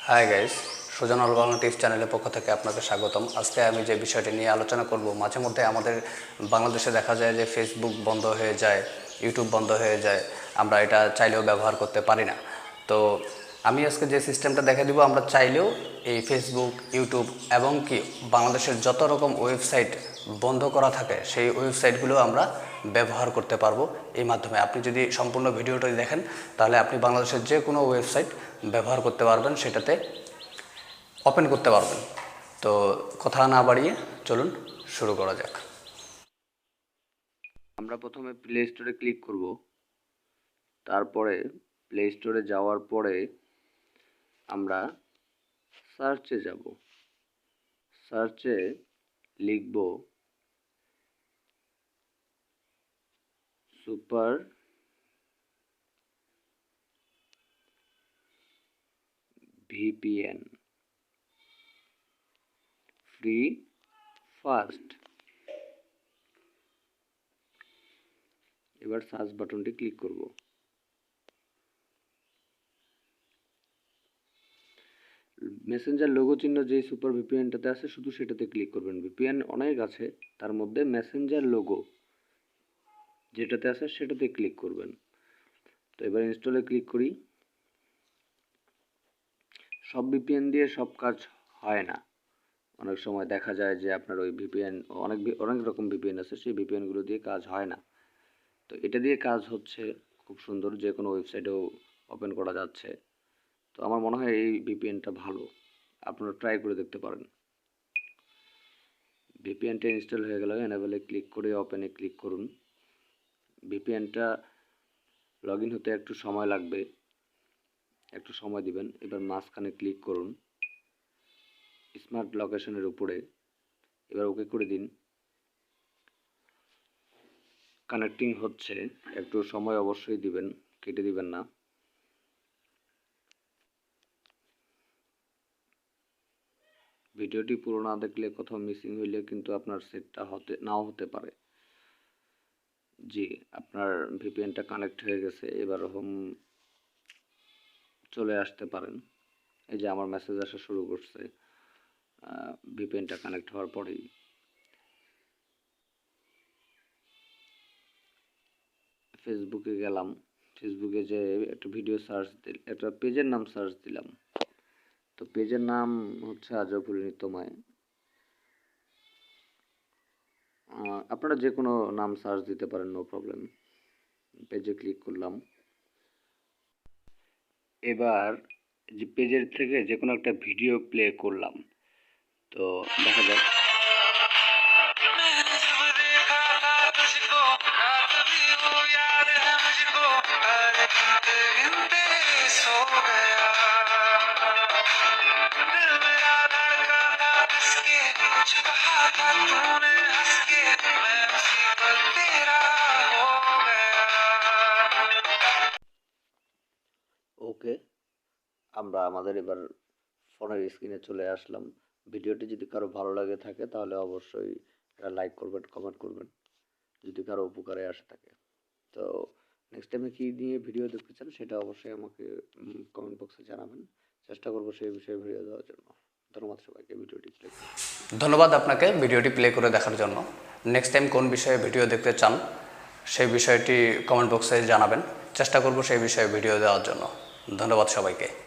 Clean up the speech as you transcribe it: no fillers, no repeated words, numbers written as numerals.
High guys, Sujan Bangla tips চ্যানেলের পক্ষ থেকে আপনাকে স্বাগতম। আজকে আমি যে বিষয়টি নিয়ে আলোচনা করব, মাঝে মধ্যে আমাদের বাংলাদেশে দেখা যায় যে ফেসবুক বন্ধ হয়ে যায়, ইউটিউব বন্ধ হয়ে যায়, আমরা এটা চাইলেও ব্যবহার করতে পারি না। তো আমি আজকে যে সিস্টেমটা দেখা দিব, আমরা চাইলেও এই ফেসবুক, ইউটিউব এবং কি বাংলাদেশের যত রকম ওয়েবসাইট বন্ধ করা থাকে সেই ওয়েবসাইটগুলো আমরা ব্যবহার করতে পারবো এই মাধ্যমে। আপনি যদি সম্পূর্ণ ভিডিওটি দেখেন তাহলে আপনি বাংলাদেশের যে কোনো ওয়েবসাইট ব্যবহার করতে পারবেন, সেটাতে ওপেন করতে পারবেন। তো কথা না বাড়িয়ে চলুন শুরু করা যাক। আমরা প্রথমে প্লে স্টোরে ক্লিক করব। তারপরে প্লে স্টোরে যাওয়ার পরে আমরা সার্চে যাব। সার্চে লিখব সুপার ভিপিএন ফ্রি ফাস্ট। এবার সার্চ বাটনটি ক্লিক করব। মেসেঞ্জার লোগো চিহ্ন যে সুপার ভিপিএনটাতে আছে শুধু সেটাতে ক্লিক করবেন। ভিপিএন অনেক আছে, তার মধ্যে মেসেঞ্জার লোগো যেটাতে আছে সেটাতে ক্লিক করবেন। তো এবার ইনস্টলে ক্লিক করি। সব ভিপিএন দিয়ে সব কাজ হয় না। অনেক সময় দেখা যায় যে আপনার ওই ভিপিএন অনেক রকম ভিপিএন আছে, সেই ভিপিএনগুলো দিয়ে কাজ হয় না। তো এটা দিয়ে কাজ হচ্ছে খুব সুন্দর, যে কোনো ওয়েবসাইটেও ওপেন করা যাচ্ছে। তো আমার মনে হয় এই ভিপিএনটা ভালো, আপনারা ট্রাই করে দেখতে পারেন। ভিপিএনটা ইনস্টল হয়ে গেল, এনেবলে ক্লিক করে ওপেনে ক্লিক করুন। ভিপিএনটা লগ ইন হতে একটু সময় লাগবে, একটু সময় দিবেন। এবার মাঝখানে ক্লিক করুন স্মার্ট লোকেশনের উপরে, এবার ওকে করে দিন। কানেক্টিং হচ্ছে, একটু সময় অবশ্যই দিবেন, কেটে দিবেন না। ভিডিওটি পুরো না দেখলে, কোথাও মিসিং হইলে কিন্তু আপনার সেটটা নাও হতে পারে। জি, আপনার ভিপিএনটা কানেক্ট হয়ে গেছে। এবার হোম চলে আসতে পারেন। এই যে আমার মেসেজ আসা শুরু করছে ভিপিএনটা কানেক্ট হওয়ার পরেই। ফেসবুকে গেলাম, ফেসবুকে যে একটা ভিডিও সার্চ একটা পেজের নাম সার্চ দিলাম। তো পেজের নাম হচ্ছে আজবুল নিত্যময়। আপনারা যে কোনো নাম সার্চ দিতে পারেন, নো প্রবলেম। পেজে ক্লিক করলাম। এবার যে পেজের থেকে যে কোনো একটা ভিডিও প্লে করলাম। তো দেখা যাক। ওকে, আমরা আমাদের এবার ফোনের স্ক্রিনে চলে আসলাম। ভিডিওটি যদি কারো ভালো লাগে থাকে তাহলে অবশ্যই লাইক করবেন, কমেন্ট করবেন, যদি কারো উপকারে আসে থাকে। তো নেক্সট টাইমে কী নিয়ে ভিডিও দেখতে চান সেটা অবশ্যই আমাকে কমেন্ট বক্সে জানাবেন। চেষ্টা করবো সেই বিষয়ে ভিডিও দেওয়ার জন্য। ধন্যবাদ সবাইকে ভিডিওটি প্লে করে। ধন্যবাদ আপনাকে ভিডিওটি প্লে করে দেখার জন্য। নেক্সট টাইম কোন বিষয়ে ভিডিও দেখতে চান সেই বিষয়টি কমেন্ট বক্সে জানাবেন, চেষ্টা করব সেই বিষয়ে ভিডিও দেওয়ার জন্য। ধন্যবাদ সবাইকে।